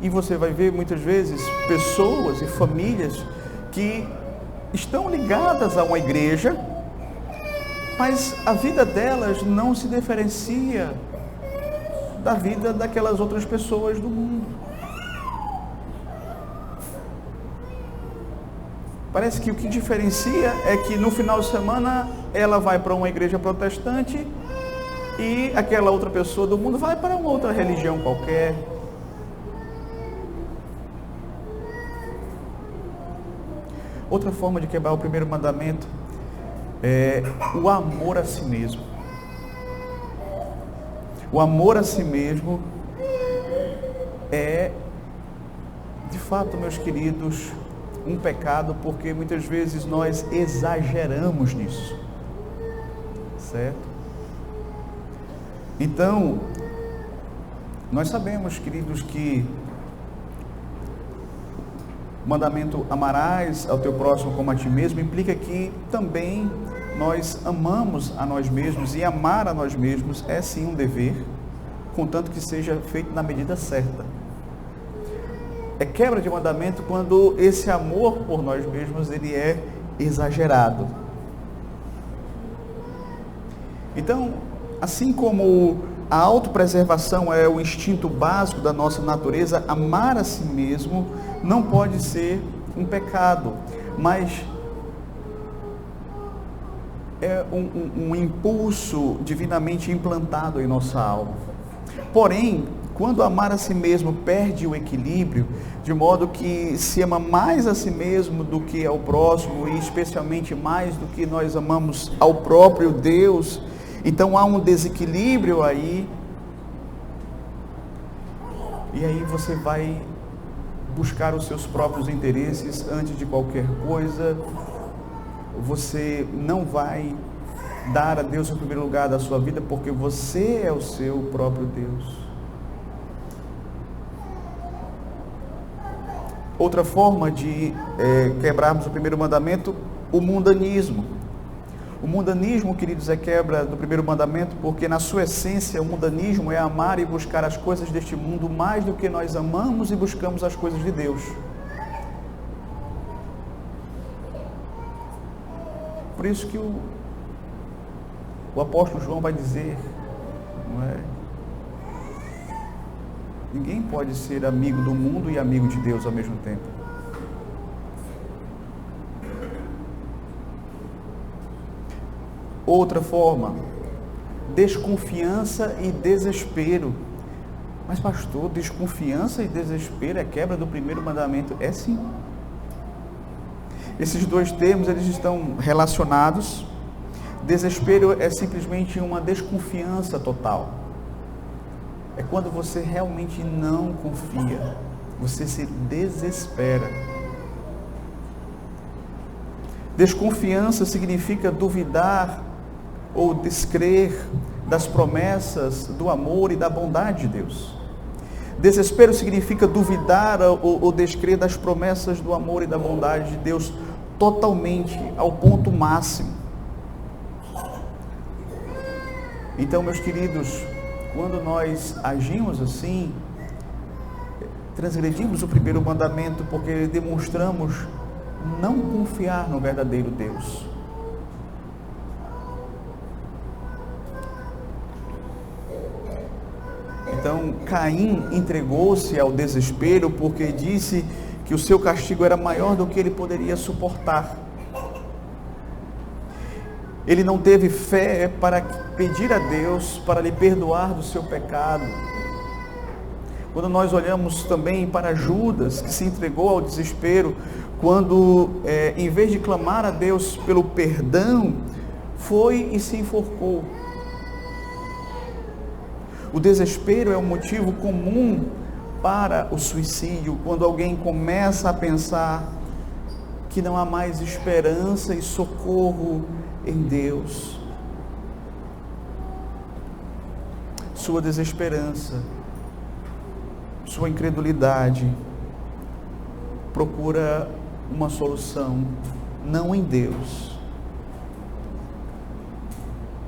E você vai ver muitas vezes pessoas e famílias que estão ligadas a uma igreja, mas a vida delas não se diferencia da vida daquelas outras pessoas do mundo. Parece que o que diferencia é que no final de semana ela vai para uma igreja protestante e aquela outra pessoa do mundo vai para uma outra religião qualquer. Outra forma de quebrar o primeiro mandamento é o amor a si mesmo. O amor a si mesmo é, de fato, meus queridos, um pecado, porque muitas vezes nós exageramos nisso, certo? Então, nós sabemos, queridos, que o mandamento amarás ao teu próximo como a ti mesmo implica que também nós amamos a nós mesmos, e amar a nós mesmos é sim um dever, contanto que seja feito na medida certa. É quebra de mandamento quando esse amor por nós mesmos ele é exagerado. Então, assim como a autopreservação é o instinto básico da nossa natureza, amar a si mesmo não pode ser um pecado, mas é um impulso divinamente implantado em nossa alma. Porém, quando amar a si mesmo perde o equilíbrio, de modo que se ama mais a si mesmo do que ao próximo, e especialmente mais do que nós amamos ao próprio Deus, então há um desequilíbrio aí, e aí você vai buscar os seus próprios interesses antes de qualquer coisa, você não vai dar a Deus o primeiro lugar da sua vida, porque você é o seu próprio Deus. Outra forma de quebrarmos o primeiro mandamento, o mundanismo. O mundanismo, queridos, é quebra do primeiro mandamento, porque na sua essência o mundanismo é amar e buscar as coisas deste mundo mais do que nós amamos e buscamos as coisas de Deus. Por isso que o apóstolo João vai dizer, não é? Ninguém pode ser amigo do mundo e amigo de Deus ao mesmo tempo. Outra forma, desconfiança e desespero. Mas pastor, desconfiança e desespero é quebra do primeiro mandamento? É sim. Esses dois termos, eles estão relacionados. Desespero é simplesmente uma desconfiança total. É quando você realmente não confia, você se desespera. Desconfiança significa duvidar ou descrer das promessas do amor e da bondade de Deus. Desespero significa duvidar ou descrer das promessas do amor e da bondade de Deus totalmente, ao ponto máximo. Então, meus queridos, quando nós agimos assim, transgredimos o primeiro mandamento, porque demonstramos não confiar no verdadeiro Deus. Então, Caim entregou-se ao desespero porque disse que o seu castigo era maior do que ele poderia suportar. Ele não teve fé para pedir a Deus para lhe perdoar do seu pecado. Quando nós olhamos também para Judas, que se entregou ao desespero, quando em vez de clamar a Deus pelo perdão, foi e se enforcou. O desespero é um motivo comum para o suicídio, quando alguém começa a pensar que não há mais esperança e socorro em Deus. Sua desesperança, sua incredulidade, procura uma solução, não em Deus,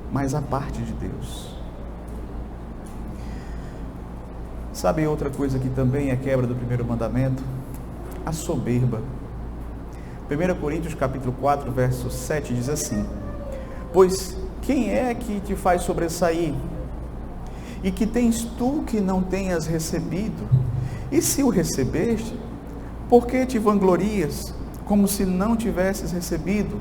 mas à parte de Deus. Sabe outra coisa que também é quebra do primeiro mandamento? A soberba. 1 Coríntios capítulo 4, verso 7 diz assim: pois quem é que te faz sobressair? E que tens tu que não tenhas recebido? E se o recebeste, por que te vanglorias, como se não tivesses recebido?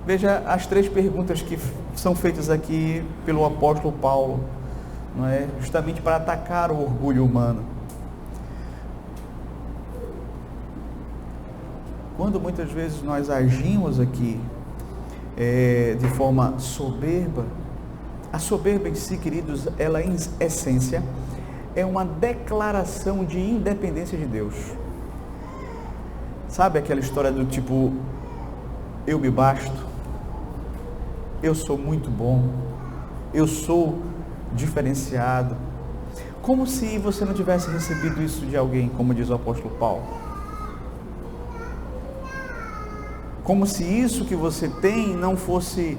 Veja as 3 perguntas que são feitas aqui pelo apóstolo Paulo, não é? Justamente para atacar o orgulho humano. Quando muitas vezes nós agimos aqui de forma soberba, a soberba em si, queridos, ela em essência é uma declaração de independência de Deus. Sabe aquela história do tipo, eu me basto, eu sou muito bom, eu sou diferenciado, como se você não tivesse recebido isso de alguém, como diz o apóstolo Paulo. Como se isso que você tem não fosse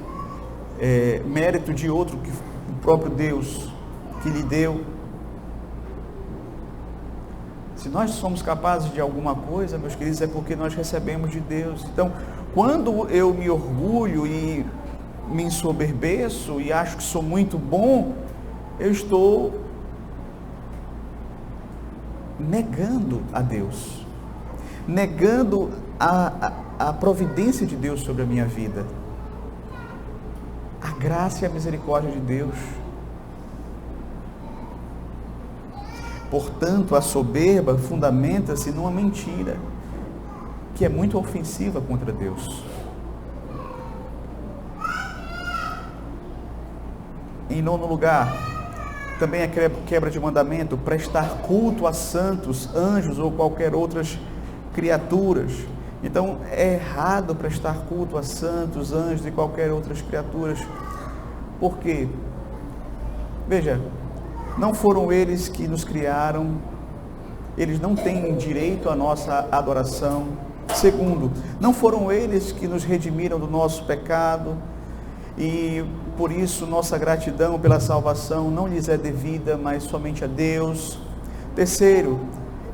mérito de outro, que o próprio Deus que lhe deu. Se nós somos capazes de alguma coisa, meus queridos, é porque nós recebemos de Deus. Então, quando eu me orgulho e me ensoberbeço e acho que sou muito bom, eu estou negando a Deus, negando a providência de Deus sobre a minha vida, a graça e a misericórdia de Deus. Portanto, a soberba fundamenta-se numa mentira que é muito ofensiva contra Deus. Em 9º lugar, também é quebra de mandamento prestar culto a santos, anjos ou qualquer outras criaturas. Então é errado prestar culto a santos, anjos e qualquer outras criaturas. Por quê? Veja, não foram eles que nos criaram, eles não têm direito à nossa adoração. Segundo, não foram eles que nos redimiram do nosso pecado, e por isso nossa gratidão pela salvação não lhes é devida, mas somente a Deus. Terceiro,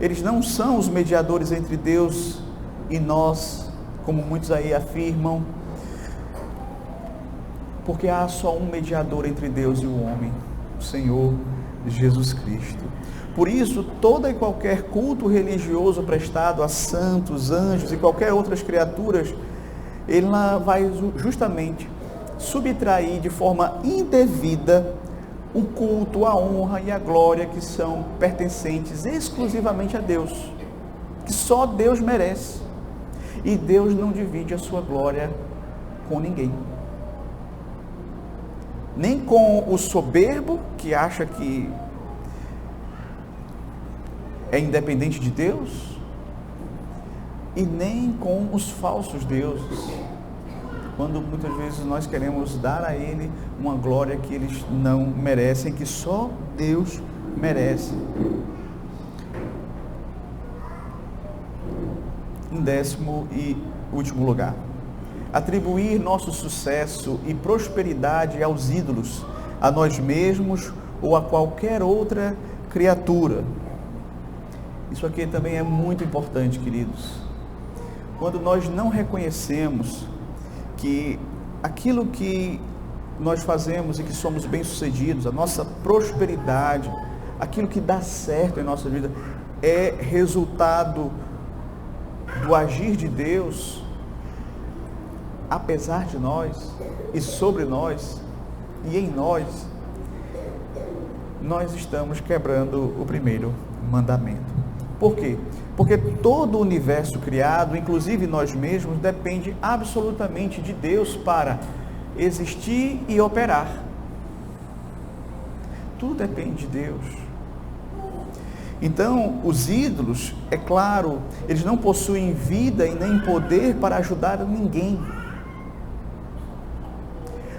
eles não são os mediadores entre Deus e nós, como muitos aí afirmam, porque há só um mediador entre Deus e o homem, o Senhor Jesus Cristo. Por isso, todo e qualquer culto religioso prestado a santos, anjos e qualquer outras criaturas, ele vai justamente subtrair de forma indevida o culto, a honra e a glória que são pertencentes exclusivamente a Deus, que só Deus merece. E Deus não divide a sua glória com ninguém. Nem com o soberbo, que acha que é independente de Deus, e nem com os falsos deuses, quando muitas vezes nós queremos dar a ele uma glória que eles não merecem, que só Deus merece. Em 10º e último lugar, atribuir nosso sucesso e prosperidade aos ídolos, a nós mesmos ou a qualquer outra criatura. Isso aqui também é muito importante, queridos. Quando nós não reconhecemos que aquilo que nós fazemos e que somos bem-sucedidos, a nossa prosperidade, aquilo que dá certo em nossa vida, é resultado do agir de Deus, apesar de nós, e sobre nós, e em nós, nós estamos quebrando o primeiro mandamento. Por quê? Porque todo o universo criado, inclusive nós mesmos, depende absolutamente de Deus para existir e operar. Tudo depende de Deus. Então, os ídolos, é claro, eles não possuem vida e nem poder para ajudar ninguém.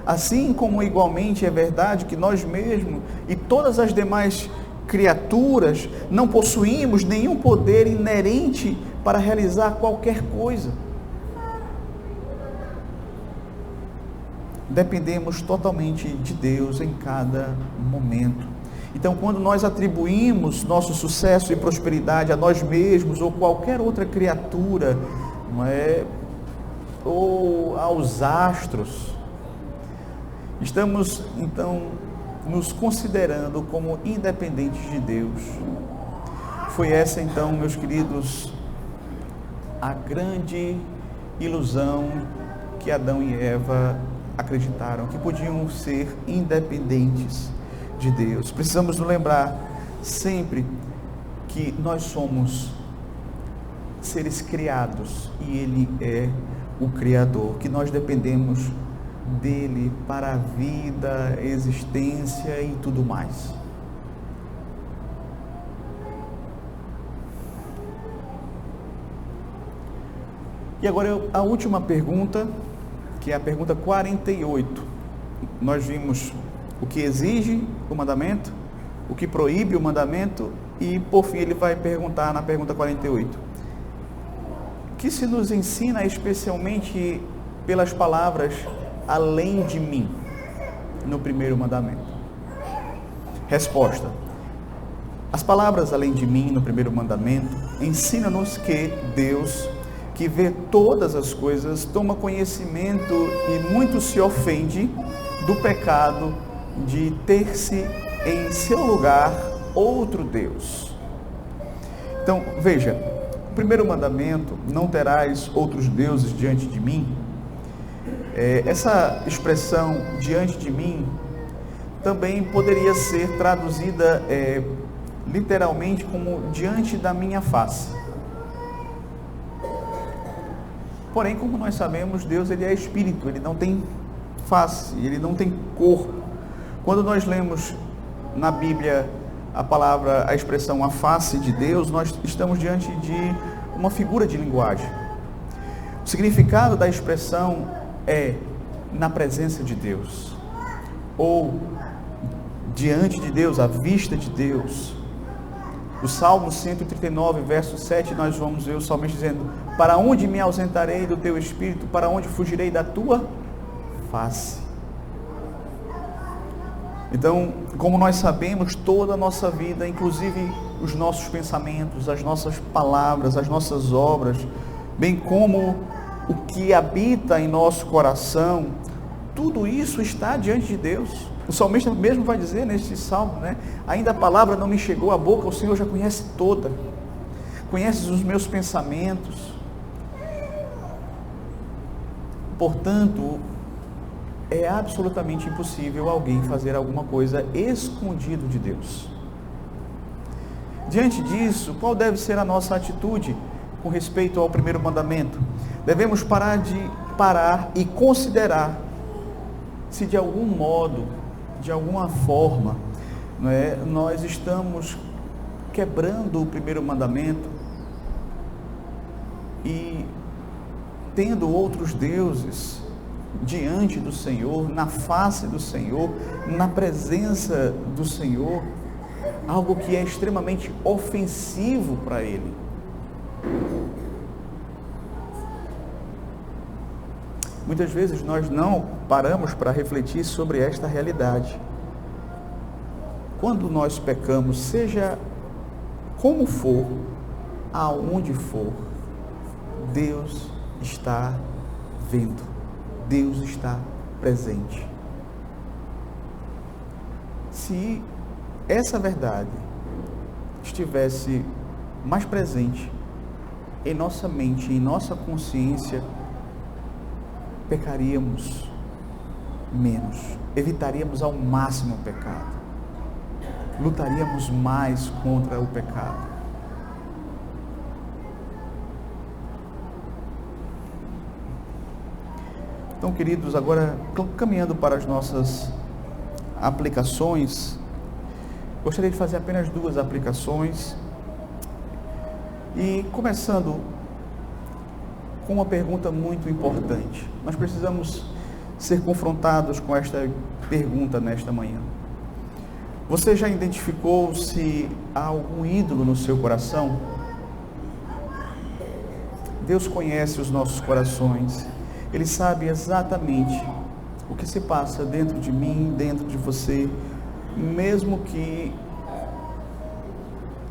Assim como igualmente é verdade que nós mesmos e todas as demais criaturas não possuímos nenhum poder inerente para realizar qualquer coisa. Dependemos totalmente de Deus em cada momento. Então, quando nós atribuímos nosso sucesso e prosperidade a nós mesmos ou qualquer outra criatura, não é? Ou aos astros, estamos então nos considerando como independentes de Deus. Foi essa então, meus queridos, a grande ilusão que Adão e Eva acreditaram, que podiam ser independentes de Deus. Precisamos nos lembrar sempre que nós somos seres criados e Ele é o Criador, que nós dependemos dele para a vida, existência e tudo mais. E agora a última pergunta, que é a pergunta 48. Nós vimos o que exige o mandamento, o que proíbe o mandamento e por fim ele vai perguntar na pergunta 48. Que se nos ensina especialmente pelas palavras além de mim, no primeiro mandamento? Resposta: as palavras além de mim, no primeiro mandamento, ensinam-nos que Deus, que vê todas as coisas, toma conhecimento e muito se ofende do pecado de ter-se em seu lugar outro Deus. Então, veja, o primeiro mandamento, não terás outros deuses diante de mim, essa expressão diante de mim também poderia ser traduzida literalmente como diante da minha face. Porém, como nós sabemos, Deus ele é espírito, ele não tem face, ele não tem corpo. Quando nós lemos na Bíblia a expressão a face de Deus, nós estamos diante de uma figura de linguagem. O significado da expressão é na presença de Deus, ou diante de Deus, à vista de Deus. O Salmo 139, verso 7, nós vamos ver o salmista dizendo: para onde me ausentarei do teu espírito? Para onde fugirei da tua face? Então, como nós sabemos, toda a nossa vida, inclusive os nossos pensamentos, as nossas palavras, as nossas obras, bem como o que habita em nosso coração, tudo isso está diante de Deus. O salmista mesmo vai dizer neste salmo, né? Ainda a palavra não me chegou à boca, o Senhor já conhece toda. Conheces os meus pensamentos. Portanto, é absolutamente impossível alguém fazer alguma coisa escondido de Deus. Diante disso, qual deve ser a nossa atitude com respeito ao primeiro mandamento? Devemos parar e considerar se de algum modo, de alguma forma, nós estamos quebrando o primeiro mandamento e tendo outros deuses diante do Senhor, na face do Senhor, na presença do Senhor, algo que é extremamente ofensivo para Ele. Muitas vezes nós não paramos para refletir sobre esta realidade. Quando nós pecamos, seja como for, aonde for, Deus está vendo, Deus está presente. Se essa verdade estivesse mais presente em nossa mente, em nossa consciência, pecaríamos menos, evitaríamos ao máximo o pecado, lutaríamos mais contra o pecado. Então, queridos, agora caminhando para as nossas aplicações, gostaria de fazer apenas 2 aplicações e começando com uma pergunta muito importante. Nós precisamos ser confrontados com esta pergunta nesta manhã. Você já identificou se há algum ídolo no seu coração? Deus conhece os nossos corações. Ele sabe exatamente o que se passa dentro de mim, dentro de você, mesmo que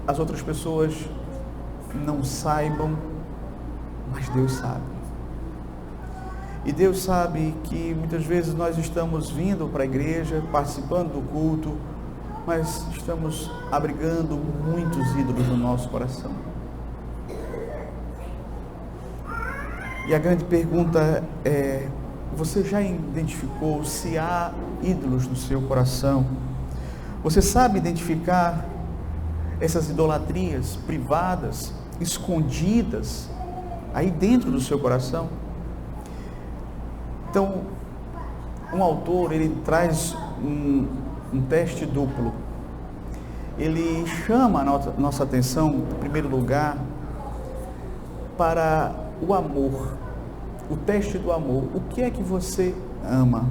as outras pessoas não saibam, mas Deus sabe. E Deus sabe que muitas vezes nós estamos vindo para a igreja, participando do culto, mas estamos abrigando muitos ídolos no nosso coração. E a grande pergunta é: você já identificou se há ídolos no seu coração? Você sabe identificar essas idolatrias privadas, escondidas, aí dentro do seu coração? Então, um autor, ele traz um teste duplo. Ele chama a nossa atenção, em primeiro lugar, para o amor, o teste do amor. O que é que você ama?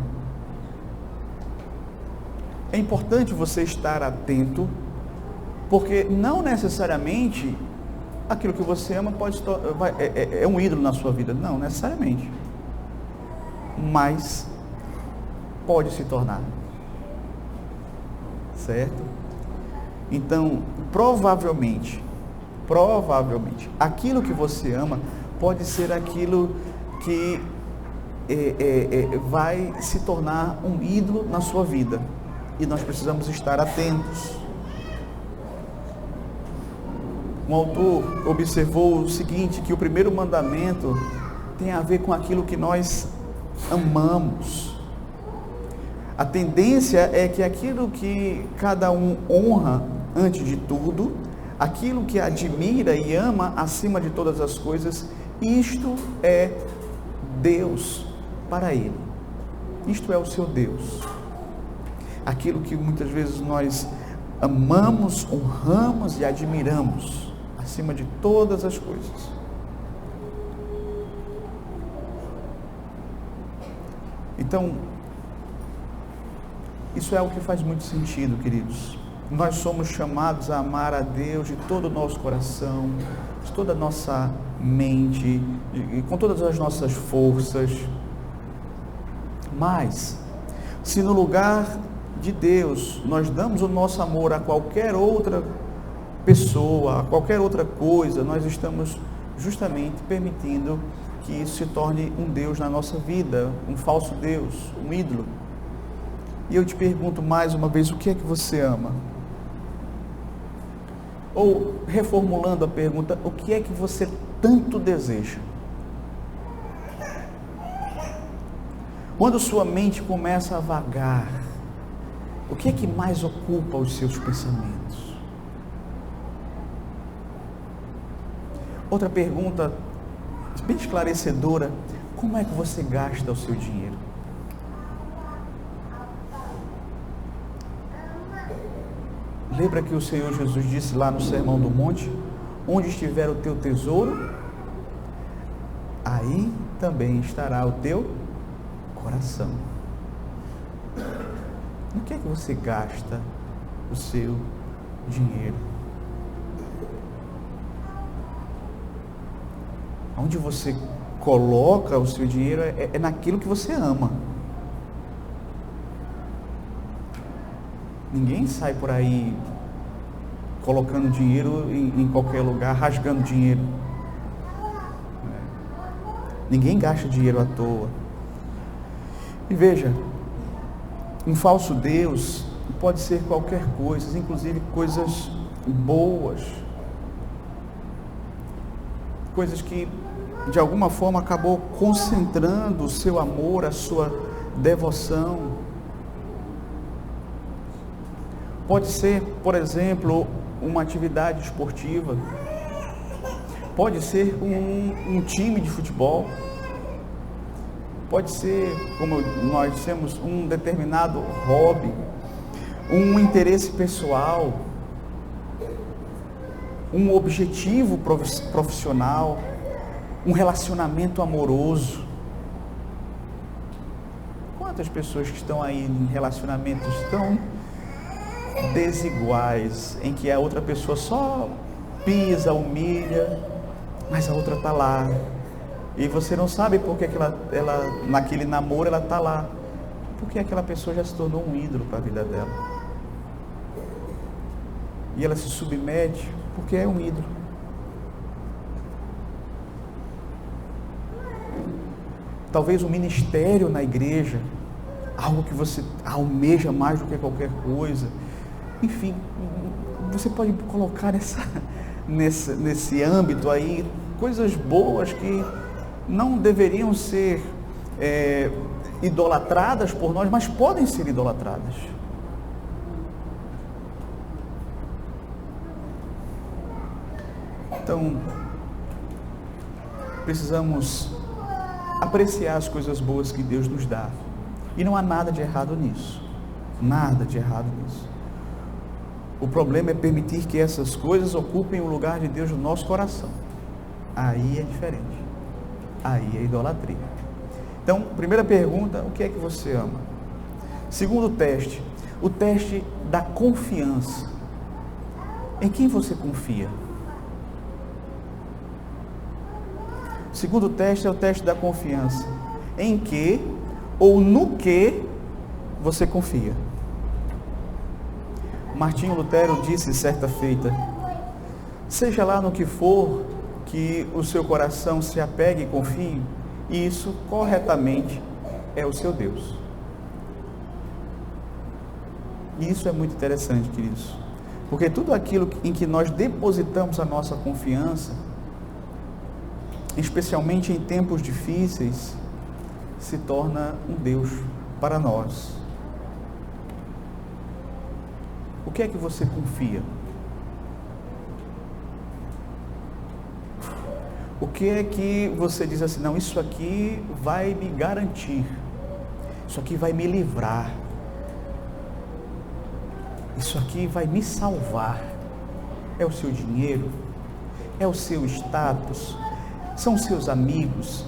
É importante você estar atento, porque não necessariamente aquilo que você ama é um ídolo na sua vida, não necessariamente, mas pode se tornar, certo? Então, provavelmente, aquilo que você ama pode ser aquilo que vai se tornar um ídolo na sua vida, e nós precisamos estar atentos. Um autor observou o seguinte, que o primeiro mandamento tem a ver com aquilo que nós amamos. A tendência é que aquilo que cada um honra antes de tudo, aquilo que admira e ama acima de todas as coisas, isto é Deus para ele. Isto é o seu Deus. Aquilo que muitas vezes nós amamos, honramos e admiramos acima de todas as coisas. Então, isso é o que faz muito sentido, queridos. Nós somos chamados a amar a Deus de todo o nosso coração, de toda a nossa mente, com todas as nossas forças. Mas, se no lugar de Deus nós damos o nosso amor a qualquer outra pessoa, a qualquer outra coisa, nós estamos justamente permitindo que isso se torne um Deus na nossa vida, um falso Deus, um ídolo. E eu te pergunto mais uma vez, o que é que você ama? Ou, reformulando a pergunta, o que é que você tanto deseja? Quando sua mente começa a vagar, o que é que mais ocupa os seus pensamentos? Outra pergunta, bem esclarecedora: como é que você gasta o seu dinheiro? Lembra que o Senhor Jesus disse lá no Sermão do Monte: onde estiver o teu tesouro, aí também estará o teu coração. No que é que você gasta o seu dinheiro? Onde você coloca o seu dinheiro é naquilo que você ama. Ninguém sai por aí colocando dinheiro em qualquer lugar, rasgando dinheiro. Ninguém gasta dinheiro à toa. E veja, um falso Deus pode ser qualquer coisa, inclusive coisas boas, coisas que de alguma forma acabou concentrando o seu amor, a sua devoção. Pode ser, por exemplo, uma atividade esportiva, pode ser um time de futebol, pode ser, como nós dissemos, um determinado hobby, um interesse pessoal, um objetivo profissional, um relacionamento amoroso. Quantas pessoas que estão aí em relacionamentos tão desiguais, em que a outra pessoa só pisa, humilha, mas a outra está lá, e você não sabe por que ela naquele namoro ela está lá, porque aquela pessoa já se tornou um ídolo para a vida dela. e ela se submete porque é um ídolo. Talvez um ministério na igreja, algo que você almeja mais do que qualquer coisa. Enfim, você pode colocar nesse âmbito aí coisas boas que não deveriam ser idolatradas por nós, mas podem ser idolatradas. Então, precisamos apreciar as coisas boas que Deus nos dá. E não há nada de errado nisso. Nada de errado nisso. O problema é permitir que essas coisas ocupem o lugar de Deus no nosso coração. Aí é diferente. Aí é idolatria. Então, primeira pergunta, o que é que você ama? Segundo teste, o teste da confiança. Em quem você confia? O segundo teste é o teste da confiança. Em que ou no que você confia? Martinho Lutero disse certa feita: seja lá no que for que o seu coração se apegue e confie, isso corretamente é o seu Deus. E isso é muito interessante, queridos, porque tudo aquilo em que nós depositamos a nossa confiança, especialmente em tempos difíceis, se torna um Deus para nós. O que é que você confia? O que é que você diz assim, não, isso aqui vai me garantir, isso aqui vai me livrar, isso aqui vai me salvar? É o seu dinheiro? É o seu status? São seus amigos?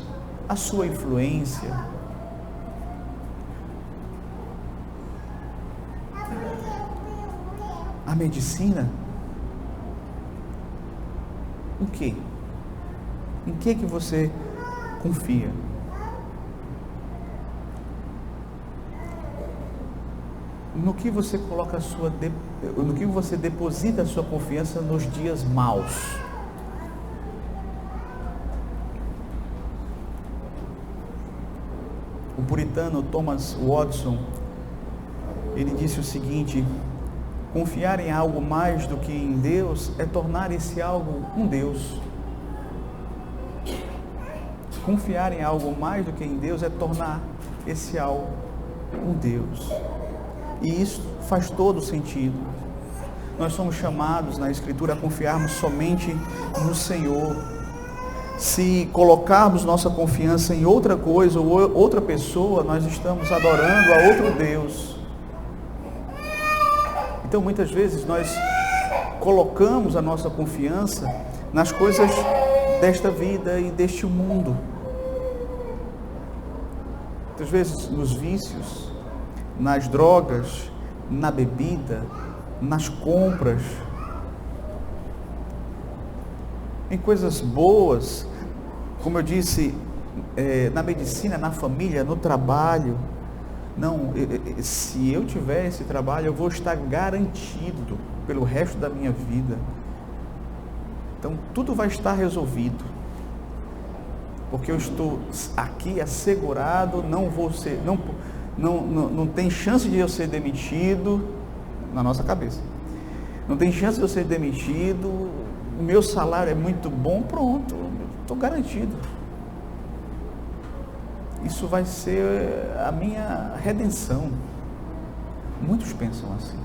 A sua influência? A medicina? O quê? Em que você confia? No que você coloca no que você deposita a sua confiança nos dias maus? O puritano Thomas Watson, ele disse o seguinte: confiar em algo mais do que em Deus é tornar esse algo um Deus. Confiar em algo mais do que em Deus é tornar esse algo um Deus. E isso faz todo sentido. Nós somos chamados na Escritura a confiarmos somente no Senhor. Se colocarmos nossa confiança em outra coisa ou outra pessoa, nós estamos adorando a outro Deus. Então, muitas vezes, nós colocamos a nossa confiança nas coisas desta vida e deste mundo. Muitas vezes, nos vícios, nas drogas, na bebida, nas compras, em coisas boas, como eu disse, na medicina, na família, no trabalho. Não, se eu tiver esse trabalho, eu vou estar garantido pelo resto da minha vida. Então, tudo vai estar resolvido, porque eu estou aqui assegurado, não tem chance de eu ser demitido, na nossa cabeça. Não tem chance de eu ser demitido, o meu salário é muito bom, pronto, estou garantido. Isso vai ser a minha redenção. Muitos pensam assim.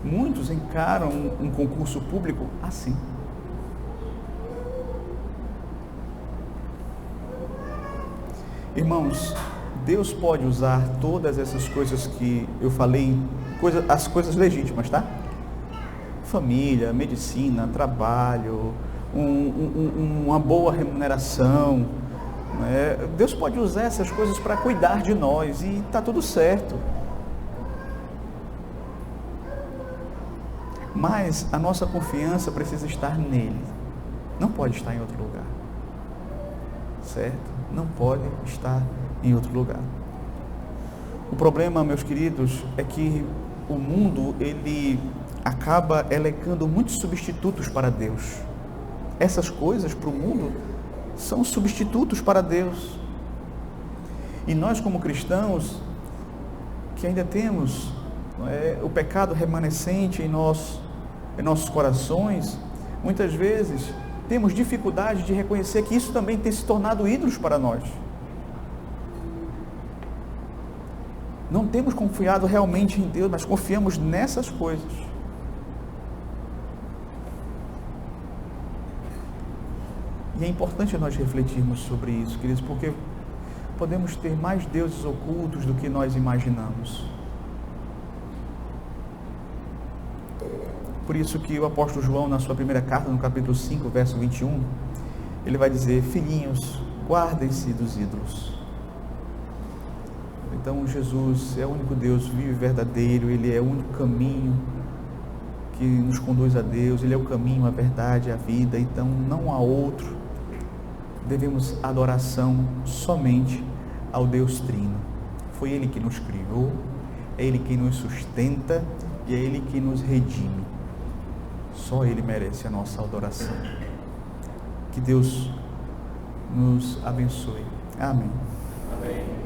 Muitos encaram um concurso público assim. Irmãos, Deus pode usar todas essas coisas que eu falei, as coisas legítimas, tá? Família, medicina, trabalho, uma boa remuneração. Deus pode usar essas coisas para cuidar de nós e está tudo certo. Mas a nossa confiança precisa estar nele, não pode estar em outro lugar, certo? Não pode estar em outro lugar. O problema, meus queridos, é que o mundo, ele acaba elencando muitos substitutos para Deus. Essas coisas para o mundo são substitutos para Deus. E nós, como cristãos, que ainda temos o pecado remanescente em nossos corações, muitas vezes temos dificuldade de reconhecer que isso também tem se tornado ídolos para nós. Não temos confiado realmente em Deus, mas confiamos nessas coisas. E é importante nós refletirmos sobre isso, queridos, porque podemos ter mais deuses ocultos do que nós imaginamos. Por isso que o apóstolo João, na sua primeira carta, no capítulo 5, verso 21, ele vai dizer: filhinhos, guardem-se dos ídolos. Então Jesus é o único Deus vivo e verdadeiro, Ele é o único caminho que nos conduz a Deus, Ele é o caminho, a verdade, a vida, então não há outro. Devemos adoração somente ao Deus Trino. Foi Ele que nos criou, é Ele quem nos sustenta e é Ele que nos redime. Só Ele merece a nossa adoração. Que Deus nos abençoe. Amém. Amém.